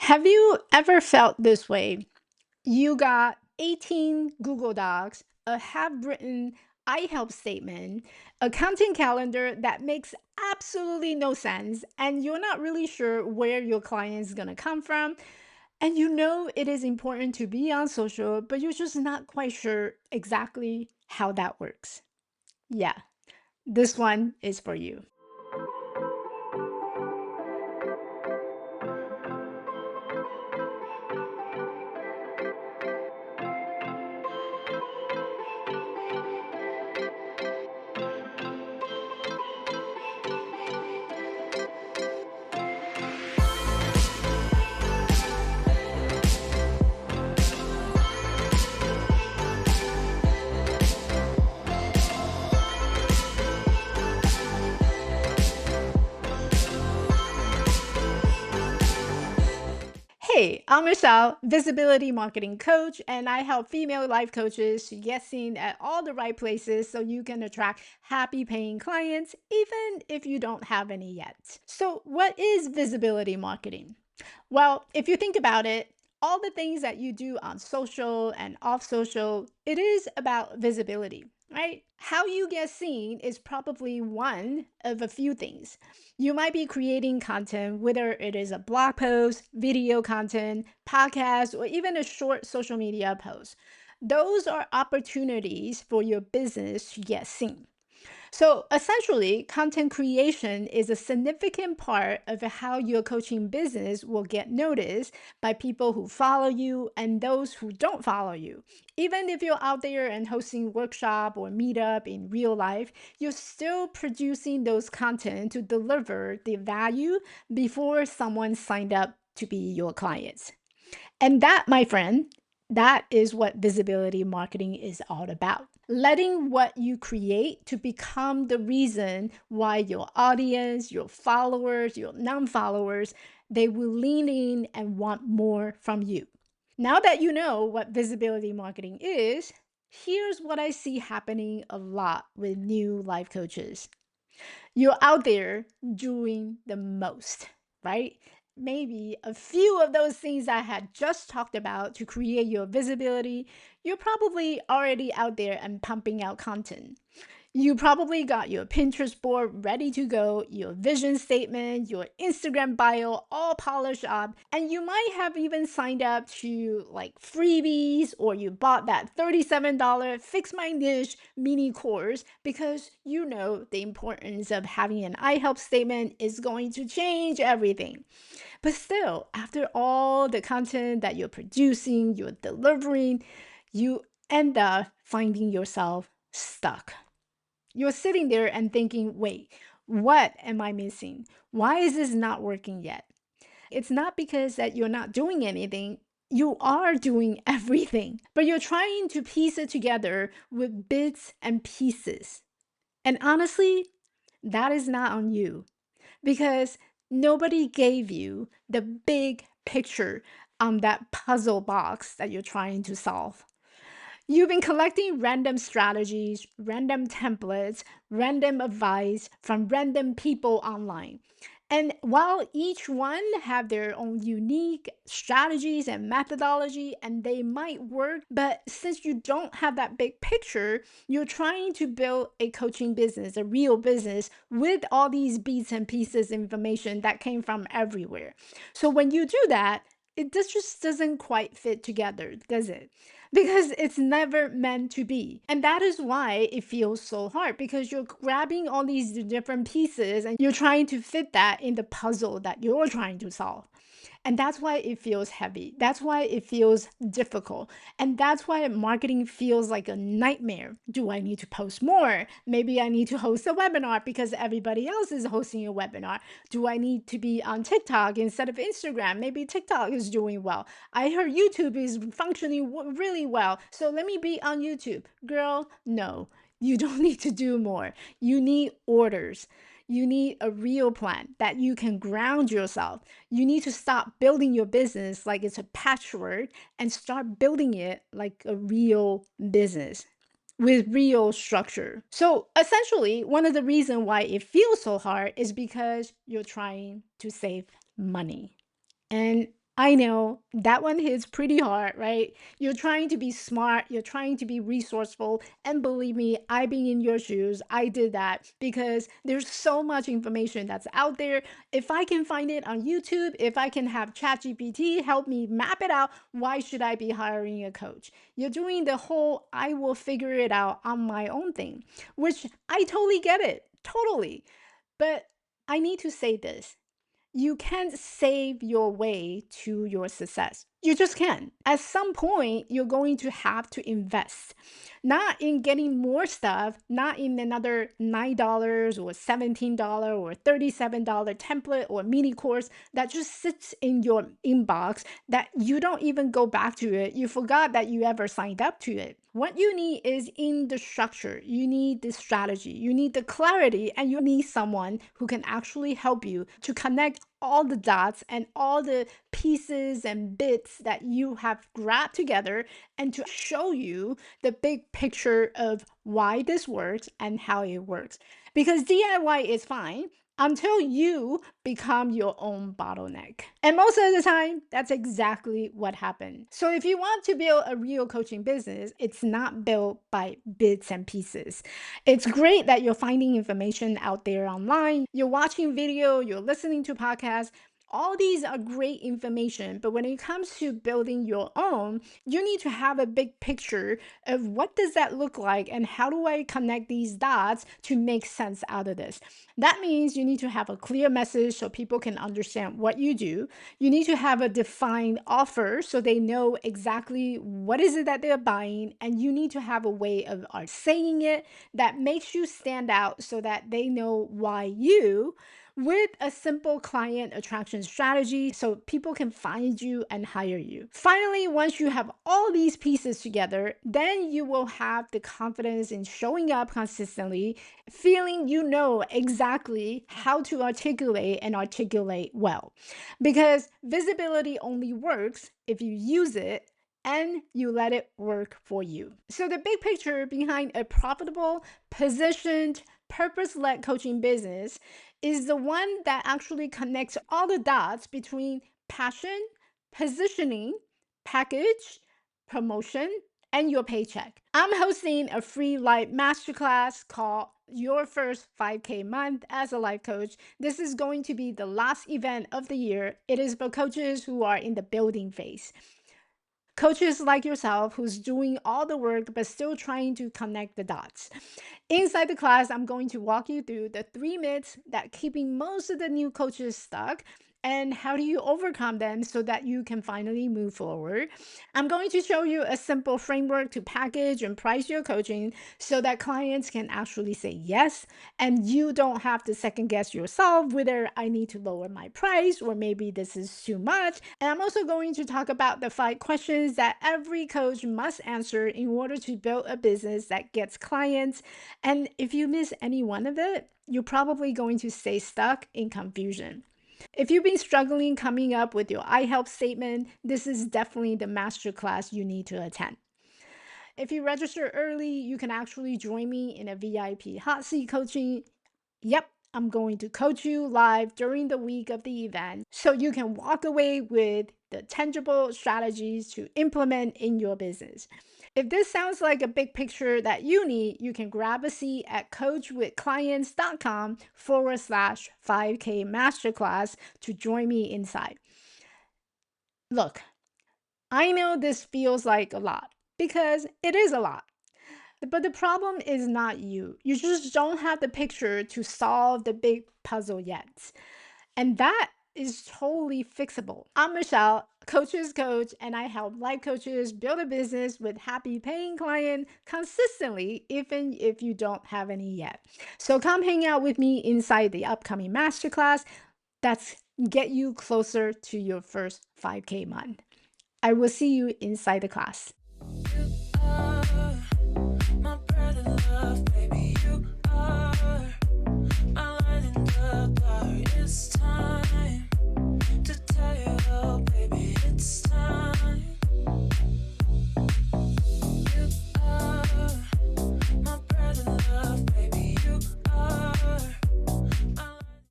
Have you ever felt this way? You got 18 Google Docs, a half written I help statement, a content calendar that makes absolutely no sense, and you're not really sure where your client is going to come from. And you know it is important to be on social, but you're just not quite sure exactly how that works. Yeah, this one is for you. Hey, I'm Michelle, visibility marketing coach, and I help female life coaches to get seen at all the right places so you can attract happy paying clients, even if you don't have any yet. So, what is visibility marketing? Well, if you think about it, all the things that you do on social and off social, it is about visibility, right? How you get seen is probably one of a few things. You might be creating content, whether it is a blog post, video content, podcast, or even a short social media post. Those are opportunities for your business to get seen. So essentially, content creation is a significant part of how your coaching business will get noticed by people who follow you and those who don't follow you. Even if you're out there and hosting workshop or meetup in real life, you're still producing those content to deliver the value before someone signed up to be your clients. And that, my friend, that is what visibility marketing is all about. Letting what you create to become the reason why your audience, your followers, your non-followers, they will lean in and want more from you. Now that you know what visibility marketing is, here's what I see happening a lot with new life coaches. You're out there doing the most, right? Maybe a few of those things I had just talked about to create your visibility, you're probably already out there and pumping out content. You probably got your Pinterest board ready to go, your vision statement, your Instagram bio all polished up, and you might have even signed up to like freebies or you bought that $37 Fix My Niche mini course because you know the importance of having an I help statement is going to change everything. But still, after all the content that you're producing, you're delivering, you end up finding yourself stuck. You're sitting there and thinking, wait, what am I missing? Why is this not working yet? It's not because that you're not doing anything. You are doing everything, but you're trying to piece it together with bits and pieces. And honestly, that is not on you because nobody gave you the big picture on that puzzle box that you're trying to solve. You've been collecting random strategies, random templates, random advice from random people online. And while each one have their own unique strategies and methodology and they might work, but since you don't have that big picture, you're trying to build a coaching business, a real business with all these bits and pieces information that came from everywhere. So when you do that, just doesn't quite fit together, does it? Because it's never meant to be. And that is why it feels so hard because you're grabbing all these different pieces and you're trying to fit that in the puzzle that you're trying to solve. And that's why it feels heavy. That's why it feels difficult. And that's why marketing feels like a nightmare. Do I need to post more? Maybe I need to host a webinar because everybody else is hosting a webinar. Do I need to be on TikTok instead of Instagram? Maybe TikTok is doing well. I heard YouTube is functioning really well. So let me be on YouTube. Girl, no. You don't need to do more. You need orders. You need a real plan that you can ground yourself. You need to stop building your business like it's a patchwork and start building it like a real business with real structure. So essentially, one of the reasons why it feels so hard is because you're trying to save money. And I know that one hits pretty hard, right? You're trying to be smart, you're trying to be resourceful, and believe me, I've been in your shoes. I did that because there's so much information that's out there. If I can find it on YouTube, if I can have ChatGPT help me map it out, why should I be hiring a coach? You're doing the whole I will figure it out on my own thing, which I totally get it. Totally. But I need to say this, you can't save your way to your success. You just can't. At some point, you're going to have to invest, not in getting more stuff, not in another $9 or $17 or $37 template or mini course that just sits in your inbox that you don't even go back to it. You forgot that you ever signed up to it. What you need is in the structure, you need the strategy, you need the clarity, and you need someone who can actually help you to connect all the dots and all the pieces and bits that you have grabbed together and to show you the big picture of why this works and how it works. Because DIY is fine until you become your own bottleneck. And most of the time, that's exactly what happened. So if you want to build a real coaching business, it's not built by bits and pieces. It's great that you're finding information out there online, you're watching video, you're listening to podcasts. All these are great information, but when it comes to building your own, you need to have a big picture of what does that look like and how do I connect these dots to make sense out of this. That means you need to have a clear message so people can understand what you do. You need to have a defined offer so they know exactly what is it that they're buying, and you need to have a way of saying it that makes you stand out so that they know why you, with a simple client attraction strategy so people can find you and hire you. Finally, once you have all these pieces together, then you will have the confidence in showing up consistently, feeling you know exactly how to articulate and articulate well. Because visibility only works if you use it and you let it work for you. So, the big picture behind a profitable, positioned, purpose led coaching business is the one that actually connects all the dots between passion, positioning, package, promotion, and your paycheck. I'm hosting a free live masterclass called Your First 5K Month as a Life Coach. This is going to be the last event of the year. It is for coaches who are in the building phase. Coaches like yourself who's doing all the work but still trying to connect the dots. Inside the class, I'm going to walk you through the 3 myths that keeping most of the new coaches stuck and how do you overcome them so that you can finally move forward. I'm going to show you a simple framework to package and price your coaching so that clients can actually say yes and you don't have to second guess yourself whether I need to lower my price or maybe this is too much. And I'm also going to talk about the 5 questions that every coach must answer in order to build a business that gets clients. And if you miss any one of it, you're probably going to stay stuck in confusion. If you've been struggling coming up with your I help statement, this is definitely the masterclass you need to attend. If you register early, you can actually join me in a VIP hot seat coaching. Yep, I'm going to coach you live during the week of the event so you can walk away with the tangible strategies to implement in your business. If this sounds like a big picture that you need, you can grab a seat at coachwithclients.com/5K masterclass to join me inside. Look, I know this feels like a lot because it is a lot. But the problem is not you. You just don't have the picture to solve the big puzzle yet. And that is totally fixable. I'm Michelle, coach's coach, and I help life coaches build a business with happy paying clients consistently, even if you don't have any yet. So come hang out with me inside the upcoming masterclass. That's get you closer to your first 5K month. I will see you inside the class.